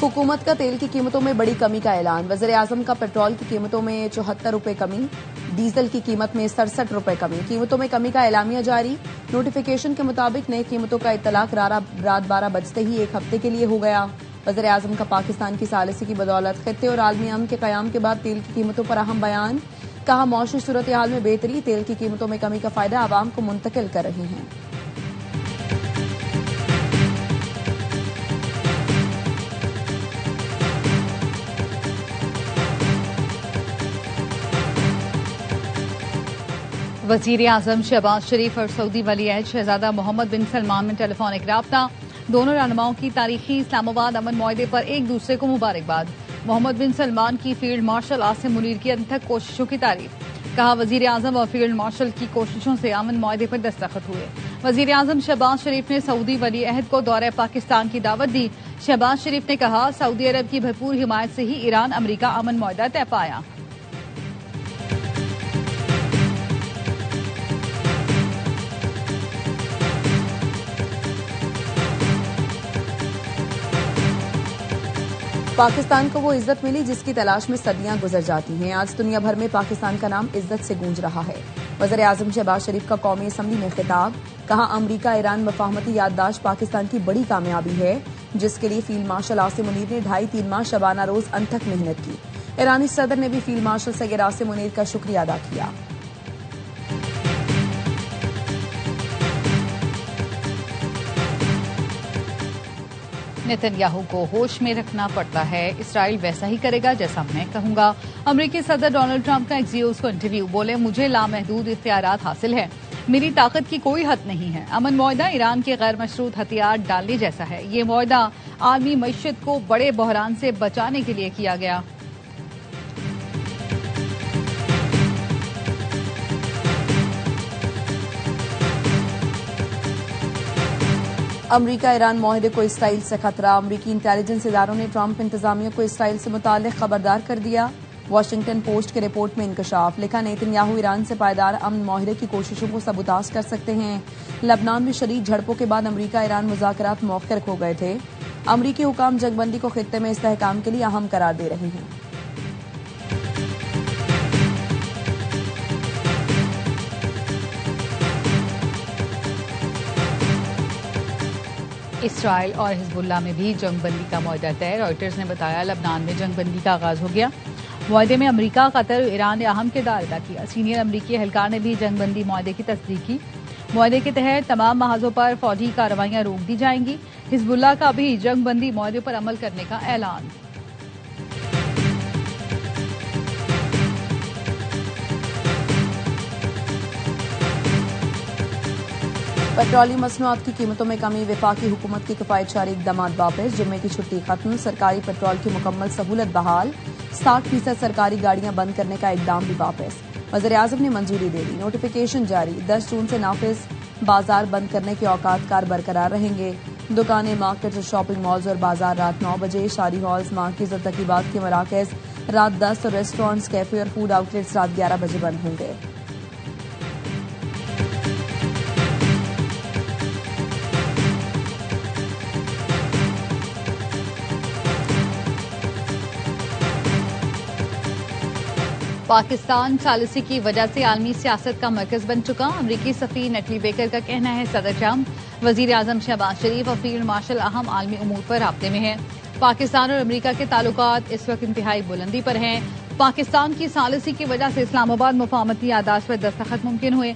हुकूमत का तेल की कीमतों में बड़ी कमी का ऐलान। वज़ीर-ए-आज़म का पेट्रोल की कीमतों में 74 रुपए कमी, डीजल की कीमत में 67 रुपए कमी। कीमतों में कमी का एलामिया जारी। नोटिफिकेशन के मुताबिक नई कीमतों का इत्तलाक रात 12 बजते ही एक हफ्ते के लिए हो गया। वज़ीर-ए-आज़म का पाकिस्तान की सालिसी की बदौलत खित्ते और आलमी अमन के क़याम के बाद तेल की कीमतों पर अहम बयान। कहा, मौसमी सूरत हाल में बेहतरी तेल की कीमतों में कमी का फायदा आवाम को मुंतकिल कर रही हैं। वज़ीर आज़म शहबाज शरीफ और सऊदी वली-अहद शहजादा मोहम्मद बिन सलमान में टेलीफोनिक राब्ता। दोनों रहनुमाओं की तारीखी इस्लामाबाद अमन मुआहदे पर एक दूसरे को मुबारकबाद। मोहम्मद बिन सलमान की फील्ड मार्शल आसिम मुनीर की अनथक कोशिशों की तारीफ। कहा, वज़ीर आज़म और फील्ड मार्शल की कोशिशों से अमन मुआहदे पर दस्तखत हुए। वज़ीर आज़म शहबाज शरीफ ने सऊदी वली-अहद को दौरे पाकिस्तान की दावत दी। शहबाज शरीफ ने कहा, सऊदी अरब की भरपूर हिमायत से ही ईरान अमरीका अमन मुआहदा तय पाया। पाकिस्तान को वो इज्जत मिली जिसकी तलाश में सदियां गुजर जाती हैं। आज दुनिया भर में पाकिस्तान का नाम इज्जत से गूंज रहा है। वज़ीर-ए-आज़म शहबाज शरीफ का कौमी असम्बली में खिताब। कहा, अमरीका ईरान मफाहमती याददाश्त पाकिस्तान की बड़ी कामयाबी है, जिसके लिए फील्ड मार्शल आसिम मुनीर ने 2.5-3 माह शबाना रोज अनथक मेहनत की। ईरानी सदर ने भी फील्ड मार्शल सैयद आसिम मुनीर का शुक्रिया अदा किया। नेतन्याहू को होश में रखना पड़ता है, इसराइल वैसा ही करेगा जैसा मैं कहूंगा। अमेरिकी सदर डोनाल्ड ट्रंप का एक्सियोस को इंटरव्यू। बोले, मुझे लामहदूद इख्तियारात हासिल है, मेरी ताकत की कोई हद नहीं है। अमन मुआहदा ईरान के गैर मशरूत हथियार डालने जैसा है। ये मुआहदा आलमी मईशत को बड़े बहरान से बचाने के लिए किया गया। अमरीका ईरान मुआहदे को इसराइल से खतरा। अमरीकी इंटेलिजेंस इदारों ने ट्रंप इंतजामिया को इसराइल से मुताल्लिक खबरदार कर दिया। वाशिंगटन पोस्ट के रिपोर्ट में इंकशाफ। लिखा, नेतन्याहू ईरान से पायदार अमन मुआहदे की कोशिशों को सबूताज कर सकते हैं। लबनान में शदीद झड़पों के बाद अमरीका ईरान मुज़ाकरात मौखर हो गए थे। अमरीकी हुकाम जंगबंदी को खित्ते में इस्तेहकाम के लिए अहम करार दे रहे हैं। इसराइल और हिजबुल्ला में भी जंगबंदी का मुआहदा तय। रॉयटर्स ने बताया, लबनान में जंगबंदी का आगाज हो गया। मुआहदे में अमरीका, कतर, ईरान ने अहम किरदार अदा किया। सीनियर अमरीकी एहलकार ने भी जंगबंदी मुआहदे की तस्दीक की। मुआहदे के तहत तमाम महाजों पर फौजी कार्रवाइयां रोक दी जाएंगी। हिजबुल्ला का भी जंगबंदी मुआहदे पर अमल करने का ऐलान। पेट्रोलियम मसनूआत की कीमतों में कमी। वफाकी हुकूमत की किफायतशारी इक़दामात वापस। जुम्मे की छुट्टी खत्म। सरकारी पेट्रोल की मुकम्मल सहूलत बहाल। 60% सरकारी गाड़ियां बंद करने का इक़दाम भी वापस। वज़ीर-ए-आज़म ने मंजूरी दे दी। नोटिफिकेशन जारी। 10 जून से नाफिज। बाजार बंद करने के औकात कार बरकरार रहेंगे। दुकानें, मार्केट और शॉपिंग मॉल्स और बाजार रात 9 बजे। शादी हॉल्स, मार्केज और तकीबात के मराकज रात 10 और रेस्टोरेंट्स, कैफे और फूड आउटलेट्स रात 11 बजे बंद होंगे। पाकिस्तान सालिसी की वजह से आलमी सियासत का मरकज बन चुका। अमरीकी सफीर नटली बेकर का कहना है, सदर ट्रंप, वजीर आजम शहबाज शरीफ और फील्ड मार्शल अहम आलमी उमूर पर राब्ते में हैं। पाकिस्तान और अमरीका के ताल्लुकात इस वक्त इंतहाई बुलंदी पर हैं। पाकिस्तान की सालिसी की वजह से इस्लामाबाद मुफाहमती याददाश्त पर दस्तखत मुमकिन हुए।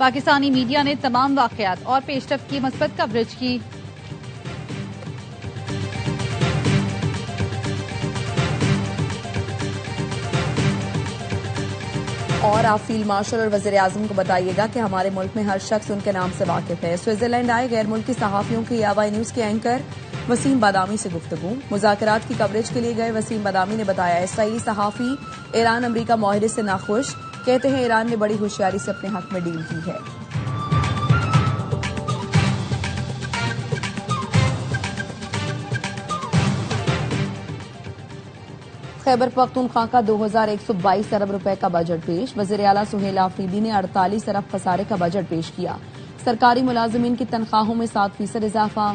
पाकिस्तानी मीडिया ने तमाम वाकयात और पेशरफ्त की मस्बत कवरेज की। और आप फील्ड मार्शल और वज़ीर-ए-आज़म को बताइएगा कि हमारे मुल्क में हर शख्स उनके नाम से वाकिफ है। स्विट्जरलैंड आए गैर मुल्की सहाफ़ियों की आवाई न्यूज़ के एंकर वसीम बादामी से गुफ्तगू। मुज़ाकरात की कवरेज के लिए गए वसीम बादामी ने बताया, इसराइली सहाफ़ी ईरान अमरीका मुआहदे से नाखुश। कहते हैं, ईरान ने बड़ी होशियारी से अपने हक में डील की है। खैबर पख्तूनख्वा का 2122 अरब रुपए का बजट पेश। वज़ीर आला सुहेल आफरीदी ने 48 अरब खसारे का बजट पेश किया। सरकारी मुलाजमीन की तनख्वाहों में 7% इजाफा।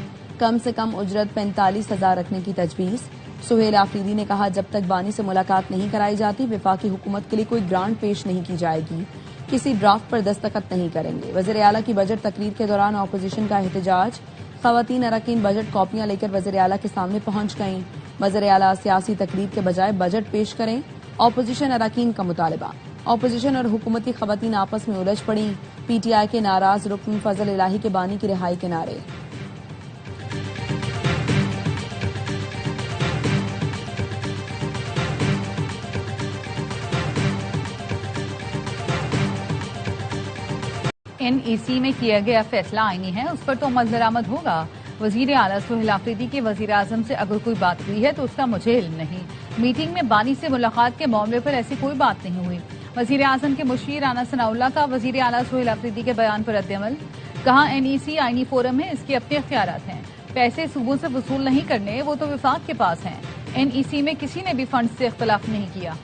कम से कम उजरत 45,000 रखने की तजवीज़। सुहेल आफरीदी ने कहा, जब तक बानी से मुलाकात नहीं कराई जाती वफाकी हुकूमत के लिए कोई ग्रांट पेश नहीं की जाएगी, किसी ड्राफ्ट पर दस्तखत नहीं करेंगे। वज़ीर आला की बजट तकरीर के दौरान अपोजिशन का एहतजाज। खवातीन अरकान बजट कॉपियां लेकर वज़ीर आला के सामने पहुंच गईं। वज़ीर आला सियासी तकरीर के बजाय बजट पेश करें, अपोजिशन अरकान का मुतालबा। अपोजिशन और हुकूमती खवातीन आपस में उलझ पड़ी। पीटीआई के नाराज रुकन फजल इलाही के बानी की रिहाई के नारे। एनईसी में किया गया फैसला आईनी है, उस पर तो अमल दरामद होगा। वजीर आला सुहेल आफरीदी के वजीर आजम से अगर कोई बात हुई है तो उसका मुझे इल्म नहीं। मीटिंग में बानी से मुलाकात के मामले पर ऐसी कोई बात नहीं हुई। वजीर आजम के मुशीर राना सनाउल्लाह का वजीर आला सुहेल आफरीदी के बयान पर रद्दअमल। कहा, एनईसी आईनी फोरम है, इसके अपने अख्तियारात हैं। पैसे सूबों से वसूल नहीं करने, वो तो विफाक के पास हैं। एनईसी में किसी ने भी फंड से इख्तलाफ नहीं किया।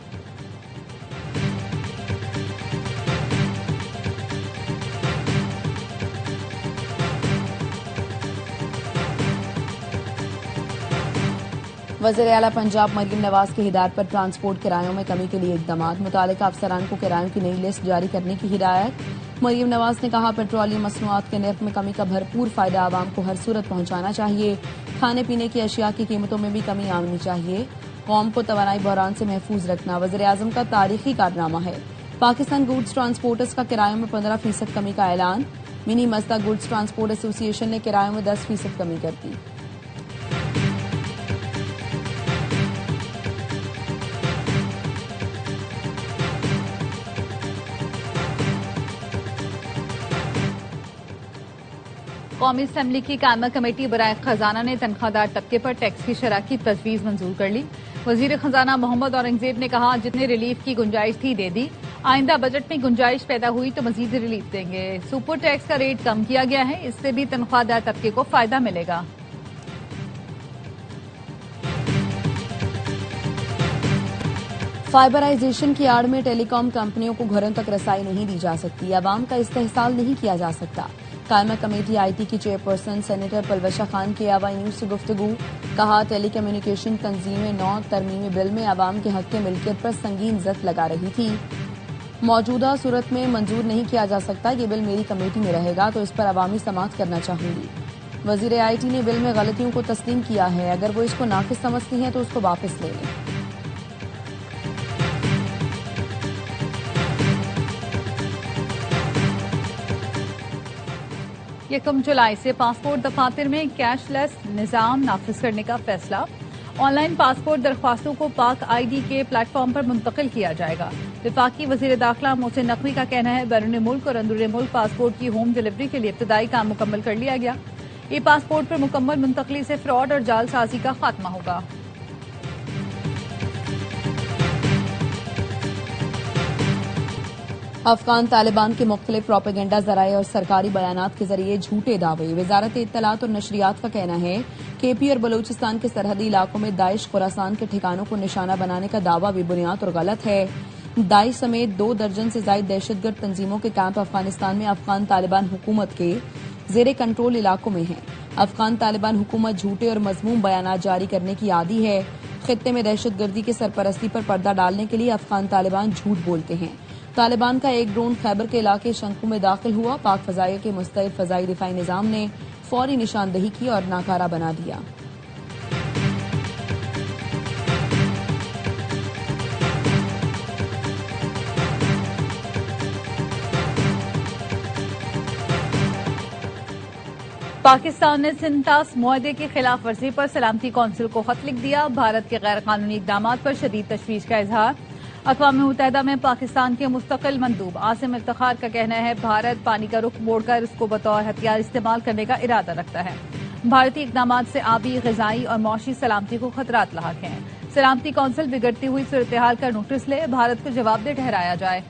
वज़ीर आला पंजाब मरीम नवाज की हिदायत पर ट्रांसपोर्ट किरायों में कमी के लिए इकदाम। मुतालिका अफसरान को किरायों की नई लिस्ट जारी करने की हिदायत। मरीम नवाज ने कहा, पेट्रोलियम मसनूआत के नर्ख में कमी का भरपूर फायदा आवाम को हर सूरत पहुंचाना चाहिए। खाने पीने की अशिया की कीमतों में भी कमी आनी चाहिए। कौम को तवानाई बहरान से महफूज रखना वज़ीर आज़म का तारीखी कारनामा है। पाकिस्तान गुड्स ट्रांसपोर्टर्स का किरायों में 15% कमी का ऐलान। मिनी मजदा गुड्स ट्रांसपोर्ट एसोसिएशन ने किरायों में 10% कमी कर दी। कौमी असम्बली की कायमा कमेटी बराए खजाना ने तनख्वाहदार तबके पर टैक्स की शरह की तजवीज़ मंजूर कर ली। वजीर खजाना मोहम्मद औरंगजेब ने कहा, जितने रिलीफ की गुंजाइश थी दे दी, आइंदा बजट में गुंजाइश पैदा हुई तो मजीद रिलीफ देंगे। सुपर टैक्स का रेट कम किया गया है, इससे भी तनख्वाहदार तबके को फायदा मिलेगा। फाइबराइजेशन की आड़ में टेलीकॉम कंपनियों को घरों तक रसाई नहीं दी जा सकती, अवाम का इस्तेहसाल नहीं किया जा सकता। कायमा कमेटी आईटी की चेयरपर्सन सेनेटर पलवशा खान की आवाई न्यूज से गुफ्तगू। कहा, टेली कम्युनिकेशन तंजीमें 9 तरमीमी बिल में अवाम के हक के मिल्कियत पर संगीन जद लगा रही थी। मौजूदा सूरत में मंजूर नहीं किया जा सकता। ये बिल मेरी कमेटी में रहेगा तो इस पर अवामी समाअत करना चाहूंगी। वजीर आईटी ने बिल में गलतियों को तस्लीम किया है, अगर वो इसको नाकिस समझती हैं तो उसको वापस ले लें। यकम जुलाई से पासपोर्ट दफातर में कैशलेस निज़ाम नाफिज करने का फैसला। ऑनलाइन पासपोर्ट दरख्वास्तों को पाक आईडी के प्लेटफॉर्म पर मुंतकिल किया जाएगा। विफाकी वजीर दाखिला मोहसिन नकवी का कहना है, बैरून मुल्क और अंदरूनी मुल्क पासपोर्ट की होम डिलीवरी के लिए इब्तदाई काम मुकम्मल कर लिया गया। ई पासपोर्ट पर मुकम्मल मुंतकली से फ्रॉड और जालसाजी का खात्मा होगा। अफगान तालिबान के मुख्तलिफ प्रोपेगेंडा जराए और सरकारी बयानात के जरिए झूठे दावे। वजारत इत्तलात और नशरियात का कहना है, केपी और बलूचिस्तान के सरहदी इलाकों में दाइश खुरासान के ठिकानों को निशाना बनाने का दावा बेबुनियाद और गलत है। दाइश समेत 2 दर्जन से ज्यादा दहशतगर्द तंजीमों के कैंप अफगानिस्तान में अफगान तालिबान हुकूमत के जेर कंट्रोल इलाकों में हैं। अफगान तालिबान हुकूमत झूठे और मजमूम बयानात जारी करने की आदी है। खित्ते में दहशतगर्दी की सरपरस्ती पर पर्दा डालने के लिए अफगान तालिबान झूठ बोलते हैं। तालिबान का एक ड्रोन खैबर के इलाके शंकु में दाखिल हुआ। पाक फजाइया के मुस्तैद फजाई दिफाई निजाम ने फौरी निशानदेही की और नाकारा बना दिया। पाकिस्तान ने सिंतास मुआहदे की खिलाफ वर्जी पर सलामती कौंसिल को खत लिख दिया। भारत के गैर कानूनी इकदाम पर शदीद तशवीश का इजहार। अक़वाम मुत्तहिदा में पाकिस्तान के मुस्तकिल मंदूब आसिम इफ्तिखार का कहना है, भारत पानी का रुख मोड़कर इसको बतौर हथियार इस्तेमाल करने का इरादा रखता है। भारतीय इकदाम से आबी, ग़िज़ाई और मौशी सलामती को खतरात लाहक हैं। सलामती कौंसिल बिगड़ती हुई सूरत-ए-हाल का नोटिस ले, भारत को जवाबदेह ठहराया जाए।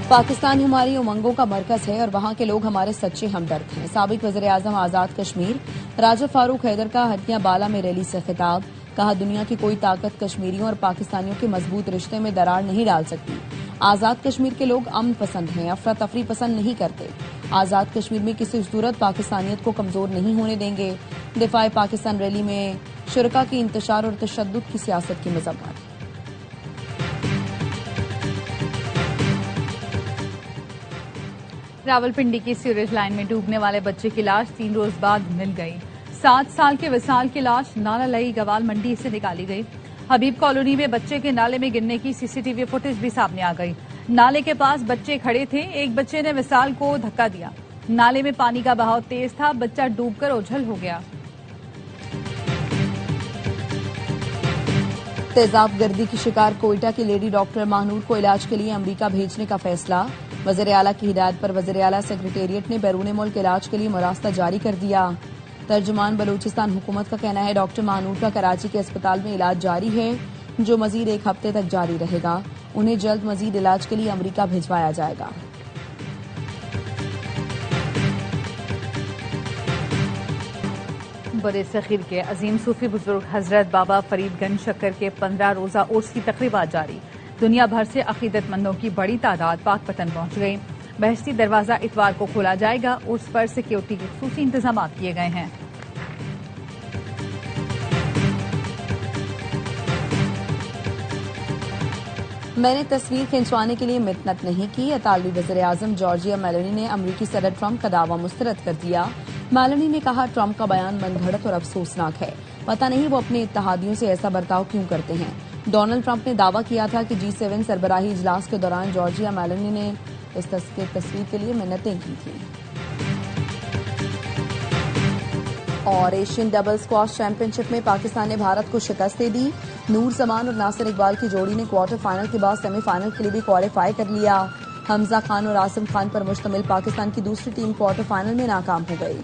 पाकिस्तान हमारी उमंगों का मरकज है और वहां के लोग हमारे सच्चे हमदर्द हैं। साबिक वज़ीर-ए-आज़म आजाद कश्मीर राजा फारूक हैदर का हटिया बाला में रैली से खिताब। कहा, दुनिया की कोई ताकत कश्मीरियों और पाकिस्तानियों के मजबूत रिश्ते में दरार नहीं डाल सकती। आजाद कश्मीर के लोग अमन पसंद हैं, अफरा तफरी पसंद नहीं करते। आजाद कश्मीर में किसी सूरत पाकिस्तानियत को कमजोर नहीं होने देंगे। दिफाए पाकिस्तान रैली में शुरका की इंतशार और तशद्दुद की सियासत की मजम्मत। रावलपिंडी की सीवरेज लाइन में डूबने वाले बच्चे की लाश 3 रोज बाद मिल गई। 7 साल के विशाल की लाश नाला लई गवाल मंडी से निकाली गई। हबीब कॉलोनी में बच्चे के नाले में गिरने की सीसीटीवी फुटेज भी सामने आ गई। नाले के पास बच्चे खड़े थे। एक बच्चे ने विशाल को धक्का दिया। नाले में पानी का बहाव तेज था। बच्चा डूबकर ओझल हो गया। तेजाब गर्दी की शिकार कोयटा की लेडी डॉक्टर महानूर को इलाज के लिए अमेरिका भेजने का फैसला। वज़ीर आला की हिदायत पर वज़ीर आला सेक्रेटेरिएट ने बैरून मुल्क इलाज के लिए मुरास्ता जारी कर दिया। तर्जुमान बलूचिस्तान हुकूमत का कहना है, डॉक्टर महानूर का कराची के अस्पताल में इलाज जारी है, जो मजीद 1 हफ्ते तक जारी रहेगा। उन्हें जल्द मजीद इलाज के लिए अमेरिका भिजवाया जाएगा। बड़े सखीर के अजीम सूफी बुजुर्ग हजरत बाबा फरीदगंज शक्कर के 15 रोजा उर्स की तकरीबात जारी। दुनिया भर से अकीदतमंदों की बड़ी तादाद पाकपतन पहुंच गई। बहश्ती दरवाजा इतवार को खोला जाएगा। उर्स पर सिक्योरिटी के खुसूसी इंतजाम किए गए हैं। मैंने तस्वीर खिंचवाने के लिए मिन्नत नहीं की। इतालवी वज़ीर-ए-आज़म जॉर्जिया मेलोनी ने अमरीकी सदर ट्रंप का दावा मुस्तरद कर दिया। मेलोनी ने कहा, ट्रंप का बयान मनगढ़ंत और अफसोसनाक है। पता नहीं वो अपने इत्तेहादियों से ऐसा बर्ताव क्यों करते हैं। डोनाल्ड ट्रंप ने दावा किया था कि G7 सरबराही इजलास के दौरान जॉर्जिया मेलोनी ने इस तस्वीर के लिए मिन्नतें की थी। और एशियन डबल स्क्वॉश चैंपियनशिप में पाकिस्तान ने भारत को शिकस्त दे दी। नूर जमान और नासिर इकबाल की जोड़ी ने क्वार्टर फाइनल के बाद सेमीफाइनल के लिए भी क्वालिफाई कर लिया। हमजा खान और आसिम खान पर मुश्तमिल पाकिस्तान की दूसरी टीम क्वार्टर फाइनल में नाकाम हो गई।